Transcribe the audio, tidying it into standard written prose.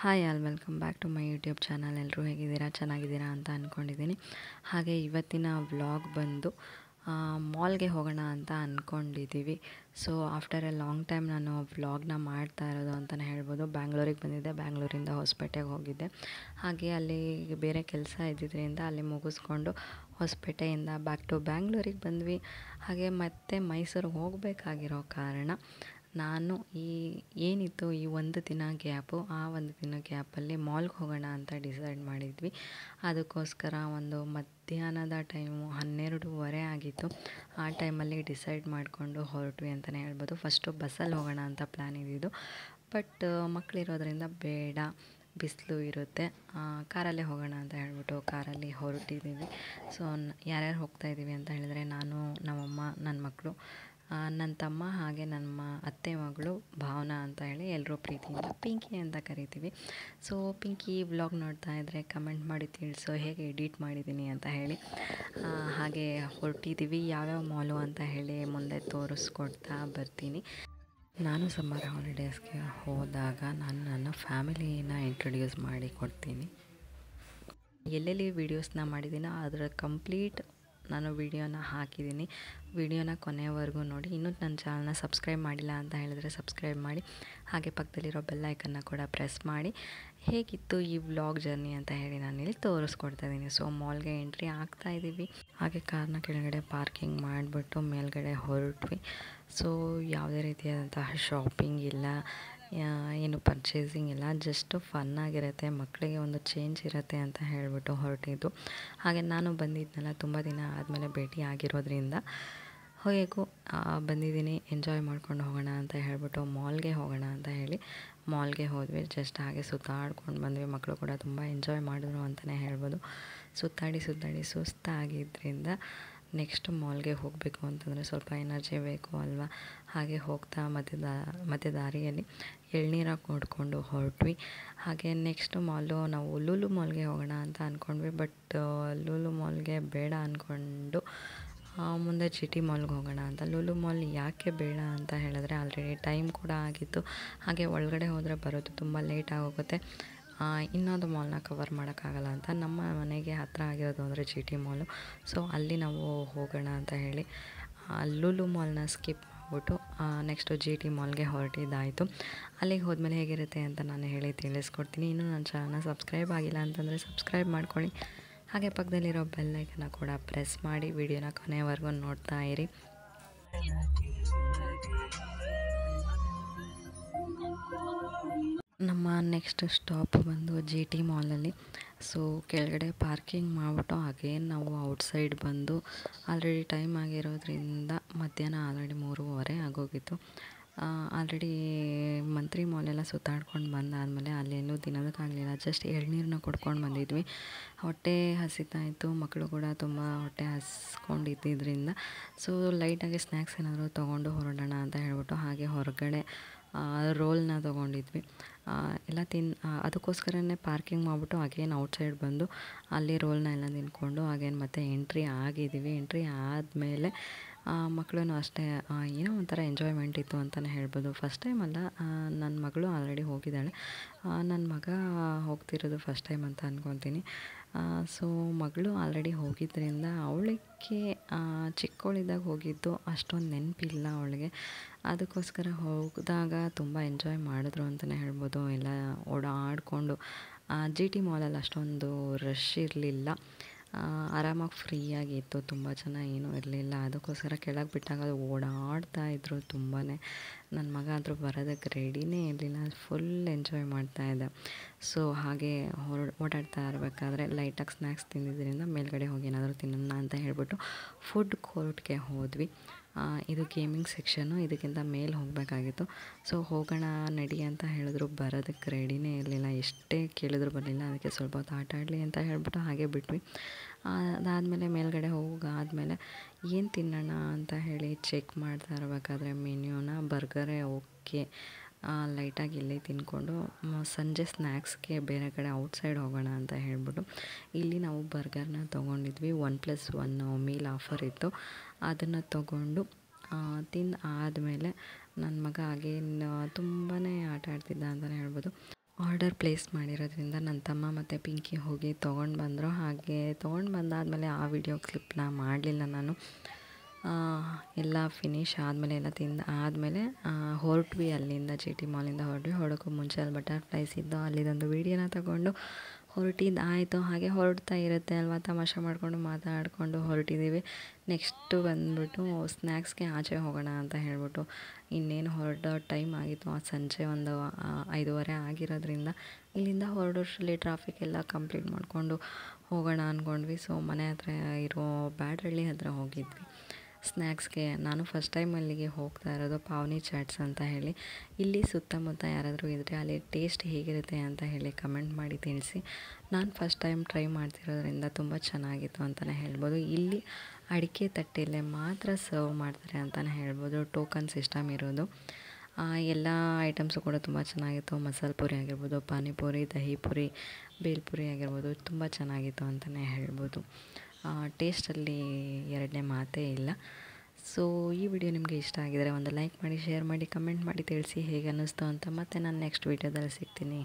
Hi all welcome back to my YouTube channel. ಎಲ್ಲರೂ ಹೇಗಿದ್ದೀರಾ, ಚೆನ್ನಾಗಿದ್ದೀರಾ ಅಂತ ಅಂದ್ಕೊಂಡಿದ್ದೀನಿ. ಹಾಗೆ ಇವತ್ತಿನ ವ್ಲಾಗ್ ಬಂದು ಮಾಲ್ಗೆ ಹೋಗೋಣ ಅಂತ ಅಂದ್ಕೊಂಡಿದ್ದೀವಿ. So after A long time ನಾನು ವ್ಲಾಗ್ನ ಮಾಡ್ತಾ ಇರೋದು ಅಂತಲೇ ಹೇಳ್ಬೋದು. ಬ್ಯಾಂಗ್ಳೂರಿಗೆ ಬಂದಿದ್ದೆ, ಬ್ಯಾಂಗ್ಳೂರಿಂದ ಹೊಸಪೇಟೆಗೆ ಹೋಗಿದ್ದೆ. ಹಾಗೆ ಅಲ್ಲಿ ಬೇರೆ ಕೆಲಸ ಇದ್ದಿದ್ದರಿಂದ ಅಲ್ಲಿ ಮುಗಿಸ್ಕೊಂಡು ಹೊಸಪೇಟೆಯಿಂದ ಬ್ಯಾಕ್ ಟು ಬ್ಯಾಂಗ್ಳೂರಿಗೆ ಬಂದ್ವಿ. ಹಾಗೆ ಮತ್ತೆ ಮೈಸೂರಿಗೆ ಹೋಗಬೇಕಾಗಿರೋ ಕಾರಣ ನಾನು ಏನಿತ್ತು ಈ ಒಂದು ದಿನ ಗ್ಯಾಪು, ಆ ಒಂದು ದಿನ ಗ್ಯಾಪಲ್ಲಿ ಮಾಲ್ಗೆ ಹೋಗೋಣ ಅಂತ ಡಿಸೈಡ್ ಮಾಡಿದ್ವಿ. ಅದಕ್ಕೋಸ್ಕರ ಒಂದು ಮಧ್ಯಾಹ್ನದ ಟೈಮು 12:30 ಆಗಿತ್ತು. ಆ ಟೈಮಲ್ಲಿ ಡಿಸೈಡ್ ಮಾಡಿಕೊಂಡು ಹೊರಟ್ವಿ ಅಂತಲೇ ಹೇಳ್ಬೋದು. ಫಸ್ಟು ಬಸ್ಸಲ್ಲಿ ಹೋಗೋಣ ಅಂತ ಪ್ಲ್ಯಾನ್ ಇದ್ದಿದ್ದು, ಬಟ್ ಮಕ್ಕಳಿರೋದ್ರಿಂದ ಬೇಡ, ಬಿಸಿಲು ಇರುತ್ತೆ, ಕಾರಲ್ಲೇ ಹೋಗೋಣ ಅಂತ ಹೇಳ್ಬಿಟ್ಟು ಕಾರಲ್ಲಿ ಹೊರಟಿದ್ದೀವಿ. ಸೊ ಯಾರ್ಯಾರು ಹೋಗ್ತಾಯಿದ್ದೀವಿ ಅಂತ ಹೇಳಿದ್ರೆ, ನಾನು, ನಮ್ಮಮ್ಮ, ನನ್ನ ಮಕ್ಕಳು, ನನ್ನ ತಮ್ಮ, ಹಾಗೆ ನಮ್ಮ ಅತ್ತೆ ಮಗಳು ಭಾವನಾ ಅಂತ ಹೇಳಿ ಎಲ್ಲರೂ ಪ್ರೀತಿಯಿಂದ ಪಿಂಕಿ ಅಂತ ಕರಿತೀವಿ. ಸೊ ಪಿಂಕಿ ವ್ಲಾಗ್ ನೋಡ್ತಾ ಇದ್ದರೆ ಕಮೆಂಟ್ ಮಾಡಿ ತಿಳಿಸೋ ಹೇಗೆ ಎಡಿಟ್ ಮಾಡಿದ್ದೀನಿ ಅಂತ ಹೇಳಿ. ಹಾಗೆ ಹೊರಟಿದ್ದೀವಿ. ಯಾವ್ಯಾವ ಮಾಲು ಅಂತ ಹೇಳಿ ಮುಂದೆ ತೋರಿಸ್ಕೊಡ್ತಾ ಬರ್ತೀನಿ. ನಾನು ಸಮ್ಮರ್ ಹಾಲಿಡೇಸ್ಗೆ ಹೋದಾಗ ನಾನು ನನ್ನ ಫ್ಯಾಮಿಲಿನ ಇಂಟ್ರೊಡ್ಯೂಸ್ ಮಾಡಿ ಕೊಡ್ತೀನಿ. ಎಲ್ಲೆಲ್ಲಿ ವೀಡಿಯೋಸ್ನ ಮಾಡಿದ್ದೀನೋ ಅದರ ಕಂಪ್ಲೀಟ್ ನಾನು ವೀಡಿಯೋನ ಹಾಕಿದ್ದೀನಿ. ವೀಡಿಯೋನ ಕೊನೆಯವರೆಗೂ ನೋಡಿ. ಇನ್ನೂ ನನ್ನ ಚಾನಲ್ನ ಸಬ್ಸ್ಕ್ರೈಬ್ ಮಾಡಿಲ್ಲ ಅಂತ ಹೇಳಿದ್ರೆ ಸಬ್ಸ್ಕ್ರೈಬ್ ಮಾಡಿ, ಹಾಗೆ ಪಕ್ಕದಲ್ಲಿರೋ ಬೆಲ್ ಐಕನ್ನ ಕೂಡ ಪ್ರೆಸ್ ಮಾಡಿ. ಹೇಗಿತ್ತು ಈ ವ್ಲಾಗ್ ಜರ್ನಿ ಅಂತ ಹೇಳಿ ನಾನು ಇಲ್ಲಿ ತೋರಿಸ್ಕೊಡ್ತಾ ಇದ್ದೀನಿ. ಸೊ ಮಾಲ್ಗೆ ಎಂಟ್ರಿ ಆಗ್ತಾಯಿದ್ದೀವಿ. ಹಾಗೆ ಕಾರ್ನ ಕೆಳಗಡೆ ಪಾರ್ಕಿಂಗ್ ಮಾಡಿಬಿಟ್ಟು ಮೇಲ್ಗಡೆ ಹೊರಟ್ವಿ. ಸೊ ಯಾವುದೇ ರೀತಿಯಾದಂತಹ ಶಾಪಿಂಗ್ ಇಲ್ಲ, ಏನು ಪರ್ಚೇಸಿಂಗ್ ಇಲ್ಲ, ಜಸ್ಟ್ ಫನ್ನಾಗಿರುತ್ತೆ, ಮಕ್ಕಳಿಗೆ ಒಂದು ಚೇಂಜ್ ಇರುತ್ತೆ ಅಂತ ಹೇಳಿಬಿಟ್ಟು ಹೊರಟಿದ್ದು. ಹಾಗೆ ನಾನು ಬಂದಿದ್ದೆನಲ್ಲ ತುಂಬ ದಿನ ಆದಮೇಲೆ ಭೇಟಿ ಆಗಿರೋದ್ರಿಂದ ಹೇಗೂ ಬಂದಿದ್ದೀನಿ, ಎಂಜಾಯ್ ಮಾಡ್ಕೊಂಡು ಹೋಗೋಣ ಅಂತ ಹೇಳ್ಬಿಟ್ಟು ಮಾಲ್ಗೆ ಹೋಗೋಣ ಅಂತ ಹೇಳಿ ಮಾಲ್ಗೆ ಹೋದ್ವಿ. ಜಸ್ಟ್ ಹಾಗೆ ಸುತ್ತಾಡ್ಕೊಂಡು ಬಂದ್ವಿ. ಮಕ್ಕಳು ಕೂಡ ತುಂಬ ಎಂಜಾಯ್ ಮಾಡಿದ್ರು ಅಂತಲೇ ಹೇಳ್ಬೋದು. ಸುತ್ತಾಡಿ ಸುಸ್ತಾಗಿದ್ದರಿಂದ ನೆಕ್ಸ್ಟ್ ಮಾಲ್ಗೆ ಹೋಗಬೇಕು ಅಂತಂದರೆ ಸ್ವಲ್ಪ ಎನರ್ಜಿ ಬೇಕು ಅಲ್ವಾ. ಹಾಗೆ ಹೋಗ್ತಾ ಮಧ್ಯ ದಾರಿಯಲ್ಲಿ ಎಳ್ನೀರ ಕೊಡ್ಕೊಂಡು ಹೊರಟ್ವಿ. ಹಾಗೆ ನೆಕ್ಸ್ಟ್ ಮಾಲು ನಾವು ಲೂಲು ಮಾಲ್ಗೆ ಹೋಗೋಣ ಅಂತ ಅಂದ್ಕೊಂಡ್ವಿ, ಬಟ್ ಲೂಲು ಮಾಲ್ಗೆ ಬೇಡ ಅಂದ್ಕೊಂಡು ಮುಂದೆ ಜಿ ಟಿ ಮಾಲ್ಗೆ ಹೋಗೋಣ ಅಂತ. ಲೂಲು ಮಾಲ್ ಯಾಕೆ ಬೇಡ ಅಂತ ಹೇಳಿದ್ರೆ, ಆಲ್ರೆಡಿ ಟೈಮ್ ಕೂಡ ಆಗಿತ್ತು. ಹಾಗೆ ಒಳಗಡೆ ಹೋದರೆ ಬರೋದು ತುಂಬ ಲೇಟ್ ಆಗೋಗುತ್ತೆ, ಇನ್ನೊಂದು ಮಾಲ್ನ ಕವರ್ ಮಾಡೋಕ್ಕಾಗಲ್ಲ ಅಂತ ನಮ್ಮ ಮನೆಗೆ ಹತ್ತಿರ ಆಗಿರೋದು ಅಂದರೆ ಜಿ ಟಿ ಮಾಲು. ಸೊ ಅಲ್ಲಿ ನಾವು ಹೋಗೋಣ ಅಂತ ಹೇಳಿ ಲೂಲು ಮಾಲ್ನ ಸ್ಕಿಪ್ ಮಾಡಿಬಿಟ್ಟು ನೆಕ್ಸ್ಟು ಜಿ ಟಿ ಮಾಲ್ಗೆ ಹೊರಟಿದ್ದಾಯಿತು. ಅಲ್ಲಿಗೆ ಹೋದ್ಮೇಲೆ ಹೇಗಿರುತ್ತೆ ಅಂತ ನಾನು ಹೇಳಿ ತಿಳಿಸ್ಕೊಡ್ತೀನಿ. ಇನ್ನೂ ನನ್ನ ಚಾನಲ್ನ ಸಬ್ಸ್ಕ್ರೈಬ್ ಆಗಿಲ್ಲ ಅಂತಂದರೆ ಸಬ್ಸ್ಕ್ರೈಬ್ ಮಾಡ್ಕೊಳ್ಳಿ. ಹಾಗೆ ಪಕ್ಕದಲ್ಲಿರೋ ಬೆಲ್ ಐಕನ್ನ ಕೂಡ ಪ್ರೆಸ್ ಮಾಡಿ ವಿಡಿಯೋನ ಕೊನೆಯವರೆಗೂ ನೋಡ್ತಾ ಇರಿ. ನಮ್ಮ ನೆಕ್ಸ್ಟ್ ಸ್ಟಾಪ್ ಬಂದು ಜಿ ಟಿ ಮಾಲಲ್ಲಿ. ಸೊ ಕೆಳಗಡೆ ಪಾರ್ಕಿಂಗ್ ಮಾಡಿಬಿಟ್ಟು ಹಾಗೆ ನಾವು ಔಟ್ಸೈಡ್ ಬಂದು ಆಲ್ರೆಡಿ ಟೈಮ್ ಆಗಿರೋದ್ರಿಂದ ಮಧ್ಯಾಹ್ನ ಆಲ್ರೆಡಿ 3:30 ಆಗೋಗಿತ್ತು. ಆಲ್ರೆಡಿ ಮಂತ್ರಿ ಮಾಲೆಲ್ಲ ಸುತ್ತಾಡ್ಕೊಂಡು ಬಂದಾದಮೇಲೆ ಅಲ್ಲೇನೂ ತಿನ್ನೋದಕ್ಕಾಗಲಿಲ್ಲ, ಜಸ್ಟ್ ಎಳ್ನೀರನ್ನ ಕುಡ್ಕೊಂಡು ಬಂದಿದ್ವಿ. ಹೊಟ್ಟೆ ಹಸಿತಾಯಿತ್ತು, ಮಕ್ಕಳು ಕೂಡ ತುಂಬ ಹೊಟ್ಟೆ ಹಸ್ಕೊಂಡಿದ್ದರಿಂದ ಸೊ ಲೈಟಾಗಿ ಸ್ನ್ಯಾಕ್ಸ್ ಏನಾದರೂ ತೊಗೊಂಡು ಹೊರಡೋಣ ಅಂತ ಹೇಳ್ಬಿಟ್ಟು ಹಾಗೆ ಹೊರಗಡೆ ರೋಲ್ನ ತೊಗೊಂಡಿದ್ವಿ. ಎಲ್ಲ ಅದಕ್ಕೋಸ್ಕರನೇ ಪಾರ್ಕಿಂಗ್ ಮಾಡಿಬಿಟ್ಟು ಅಗೇನ್ ಔಟ್ಸೈಡ್ ಬಂದು ಅಲ್ಲಿ ರೋಲ್ನ ಎಲ್ಲ ತಿಂದ್ಕೊಂಡು ಅಗೇನ್ ಮತ್ತೆ ಎಂಟ್ರಿ ಆಗಿದ್ದೀವಿ. ಎಂಟ್ರಿ ಆದಮೇಲೆ ಮಕ್ಕಳು ಅಷ್ಟೇ ಏನೋ ಒಂಥರ ಎಂಜಾಯ್ಮೆಂಟ್ ಇತ್ತು ಅಂತಲೇ ಹೇಳ್ಬೋದು. ಫಸ್ಟ್ ಟೈಮ್ ಅಲ್ಲ, ನನ್ನ ಮಗಳು ಆಲ್ರೆಡಿ ಹೋಗಿದ್ದಾಳೆ, ನನ್ನ ಮಗ ಹೋಗ್ತಿರೋದು ಫಸ್ಟ್ ಟೈಮ್ ಅಂತ ಅಂದ್ಕೊತೀನಿ. ಸೊ ಮಗಳು ಆಲ್ರೆಡಿ ಹೋಗಿದ್ದರಿಂದ ಅವಳಿಗೆ ಚಿಕ್ಕವಳಿದ್ದಾಗ ಹೋಗಿದ್ದು ಅಷ್ಟೊಂದು ನೆನಪಿಲ್ಲ ಅವಳಿಗೆ. ಅದಕ್ಕೋಸ್ಕರ ಹೋಗಿದಾಗ ತುಂಬ ಎಂಜಾಯ್ ಮಾಡಿದ್ರು ಅಂತಲೇ ಹೇಳ್ಬೋದು. ಎಲ್ಲ ಓಡಾಡಿಕೊಂಡು ಜಿ ಟಿ ಮಾಲಲ್ಲಿ ಅಷ್ಟೊಂದು ರಶ್ ಇರಲಿಲ್ಲ, ಆರಾಮಾಗಿ ಫ್ರೀಯಾಗಿತ್ತು, ತುಂಬ ಜನ ಏನೂ ಇರಲಿಲ್ಲ. ಅದಕ್ಕೋಸ್ಕರ ಕೆಳಗೆ ಬಿಟ್ಟಾಗ ಅದು ಓಡಾಡ್ತಾ ಇದ್ರು ತುಂಬಾ. ನನ್ನ ಮಗ ಆದರೂ ಬರೋದಕ್ಕೆ ರೆಡಿನೇ ಇರಲಿಲ್ಲ, ಫುಲ್ ಎಂಜಾಯ್ ಮಾಡ್ತಾಯಿದ್ದ. ಸೊ ಹಾಗೆ ಓಡಾಡ್ತಾ ಇರಬೇಕಾದ್ರೆ ಲೈಟಾಗಿ ಸ್ನ್ಯಾಕ್ಸ್ ತಿಂದಿದ್ದರಿಂದ ಮೇಲ್ಗಡೆ ಹೋಗಿ ಏನಾದರೂ ತಿನ್ನೋಣ ಅಂತ ಹೇಳ್ಬಿಟ್ಟು ಫುಡ್ ಕೋರ್ಟ್ಗೆ ಹೋದ್ವಿ. ಇದು ಗೇಮಿಂಗ್ ಸೆಕ್ಷನ್ನು, ಇದಕ್ಕಿಂತ ಮೇಲೆ ಹೋಗಬೇಕಾಗಿತ್ತು. ಸೊ ಹೋಗೋಣ ನಡಿ ಅಂತ ಹೇಳಿದ್ರು, ಬರೋದಕ್ಕೆ ರೆಡಿನೇ ಇರಲಿಲ್ಲ, ಎಷ್ಟೇ ಕೇಳಿದ್ರು ಬರಲಿಲ್ಲ. ಅದಕ್ಕೆ ಸ್ವಲ್ಪ ಹೊತ್ತು ಆಟ ಆಡಲಿ ಅಂತ ಹೇಳ್ಬಿಟ್ಟು ಹಾಗೆ ಬಿಟ್ವಿ. ಅದಾದಮೇಲೆ ಮೇಲ್ಗಡೆ ಹೋಗಾದಮೇಲೆ ಏನು ತಿನ್ನೋಣ ಅಂತ ಹೇಳಿ ಚೆಕ್ ಮಾಡ್ತಾ ಇರಬೇಕಾದ್ರೆ ಮೆನ್ಯೂನ ಬರ್ಗರೇ ಓಕೆ, ಲೈಟಾಗಿ ಇಲ್ಲಿ ತಿಂದ್ಕೊಂಡು ಸಂಜೆ ಸ್ನ್ಯಾಕ್ಸ್ಗೆ ಬೇರೆ ಕಡೆ ಔಟ್ಸೈಡ್ ಹೋಗೋಣ ಅಂತ ಹೇಳ್ಬಿಟ್ಟು ಇಲ್ಲಿ ನಾವು ಬರ್ಗರ್ನ ತೊಗೊಂಡಿದ್ವಿ. 1+1 ಮೀಲ್ ಆಫರ್ ಇತ್ತು, ಅದನ್ನು ತೊಗೊಂಡು ತಿಂದು ಆದಮೇಲೆ ನನ್ನ ಮಗ ಹಾಗೇನು ತುಂಬಾ ಆಟ ಆಡ್ತಿದ್ದ ಅಂತಲೇ ಹೇಳ್ಬೋದು. ಆರ್ಡರ್ ಪ್ಲೇಸ್ ಮಾಡಿರೋದ್ರಿಂದ ನನ್ನ ತಮ್ಮ ಮತ್ತು ಪಿಂಕಿ ಹೋಗಿ ತೊಗೊಂಡು ಬಂದರು. ಹಾಗೆ ತೊಗೊಂಡು ಬಂದಾದಮೇಲೆ ಆ ವಿಡಿಯೋ ಕ್ಲಿಪ್ನ ಮಾಡಲಿಲ್ಲ ನಾನು. ಎಲ್ಲ ಫಿನಿಶ್ ಆದಮೇಲೆ ಎಲ್ಲ ತಿಂದು ಆದಮೇಲೆ ಹೊರಟ್ವಿ ಅಲ್ಲಿಂದ, ಜಿ ಟಿ ಮಾಲಿಂದ ಹೊರಟ್ವಿ. ಹೊರಡೋಕ್ಕೂ ಮುಂಚೆ ಅಲ್ಲಿ ಬಟರ್ಫ್ಲೈಸ್ ಇದ್ದು ಅಲ್ಲಿದೊಂದು ವೀಡಿಯೋನ ತಗೊಂಡು ಹೊರಟಿದ್ದಾಯಿತು. ಹಾಗೆ ಹೊರಡ್ತಾ ಇರುತ್ತೆ ಅಲ್ವಾ, ತಮಾಷೆ ಮಾಡಿಕೊಂಡು ಮಾತಾಡಿಕೊಂಡು ಹೊರಟಿದ್ದೀವಿ. ನೆಕ್ಸ್ಟು ಬಂದುಬಿಟ್ಟು ಸ್ನ್ಯಾಕ್ಸ್ಗೆ ಆಚೆ ಹೋಗೋಣ ಅಂತ ಹೇಳ್ಬಿಟ್ಟು ಇನ್ನೇನು ಹೊರಡೋ ಟೈಮ್ ಆಗಿತ್ತು. ಸಂಜೆ ಒಂದು 5:30 ಆಗಿರೋದ್ರಿಂದ ಇಲ್ಲಿಂದ ಹೊರಡೋಷ್ಟರಲ್ಲಿ ಟ್ರಾಫಿಕ್ ಎಲ್ಲ ಕಂಪ್ಲೀಟ್ ಮಾಡಿಕೊಂಡು ಹೋಗೋಣ ಅಂದ್ಕೊಂಡ್ವಿ. ಸೊ ಮನೆ ಹತ್ರ ಇರೋ ಬ್ಯಾಡ್ರಳ್ಳಿ ಹತ್ರ ಹೋಗಿದ್ವಿ ಸ್ನ್ಯಾಕ್ಸ್ಗೆ. ನಾನು ಫಸ್ಟ್ ಟೈಮ್ ಅಲ್ಲಿಗೆ ಹೋಗ್ತಾ ಇರೋದು, ಪಾವನಿ ಚಾಟ್ಸ್ ಅಂತ ಹೇಳಿ. ಇಲ್ಲಿ ಸುತ್ತಮುತ್ತ ಯಾರಾದರೂ ಇದ್ದರೆ ಅಲ್ಲಿ ಟೇಸ್ಟ್ ಹೇಗಿರುತ್ತೆ ಅಂತ ಹೇಳಿ ಕಮೆಂಟ್ ಮಾಡಿ ತಿಳಿಸಿ. ನಾನು ಫಸ್ಟ್ ಟೈಮ್ ಟ್ರೈ ಮಾಡ್ತಿರೋದ್ರಿಂದ ತುಂಬ ಚೆನ್ನಾಗಿತ್ತು ಅಂತಲೇ ಹೇಳ್ಬೋದು. ಇಲ್ಲಿ ಅಡಿಕೆ ತಟ್ಟೆಯಲ್ಲೇ ಮಾತ್ರ ಸರ್ವ್ ಮಾಡ್ತಾರೆ ಅಂತಲೇ ಹೇಳ್ಬೋದು. ಟೋಕನ್ ಸಿಸ್ಟಮ್ ಇರೋದು. ಎಲ್ಲ ಐಟಮ್ಸು ಕೂಡ ತುಂಬ ಚೆನ್ನಾಗಿತ್ತು. ಮಸಾಲೆ ಪೂರಿ ಆಗಿರ್ಬೋದು, ಪಾನಿಪುರಿ, ದಹಿ ಪೂರಿ, ಬೇಲ್ಪುರಿ ಆಗಿರ್ಬೋದು, ತುಂಬ ಚೆನ್ನಾಗಿತ್ತು ಅಂತಲೇ ಹೇಳ್ಬೋದು. ಟೇಸ್ಟಲ್ಲಿ ಎರಡನೇ ಮಾತೇ ಇಲ್ಲ. ಸೊ ಈ ವಿಡಿಯೋ ನಿಮಗೆ ಇಷ್ಟ ಆಗಿದರೆ ಒಂದು ಲೈಕ್ ಮಾಡಿ, ಶೇರ್ ಮಾಡಿ, ಕಮೆಂಟ್ ಮಾಡಿ ತಿಳಿಸಿ ಹೇಗೆ ಅನ್ನಿಸ್ತು ಅಂತ. ಮತ್ತೆ ನಾನು ನೆಕ್ಸ್ಟ್ ವಿಡಿಯೋದಲ್ಲಿ ಸಿಗ್ತೀನಿ.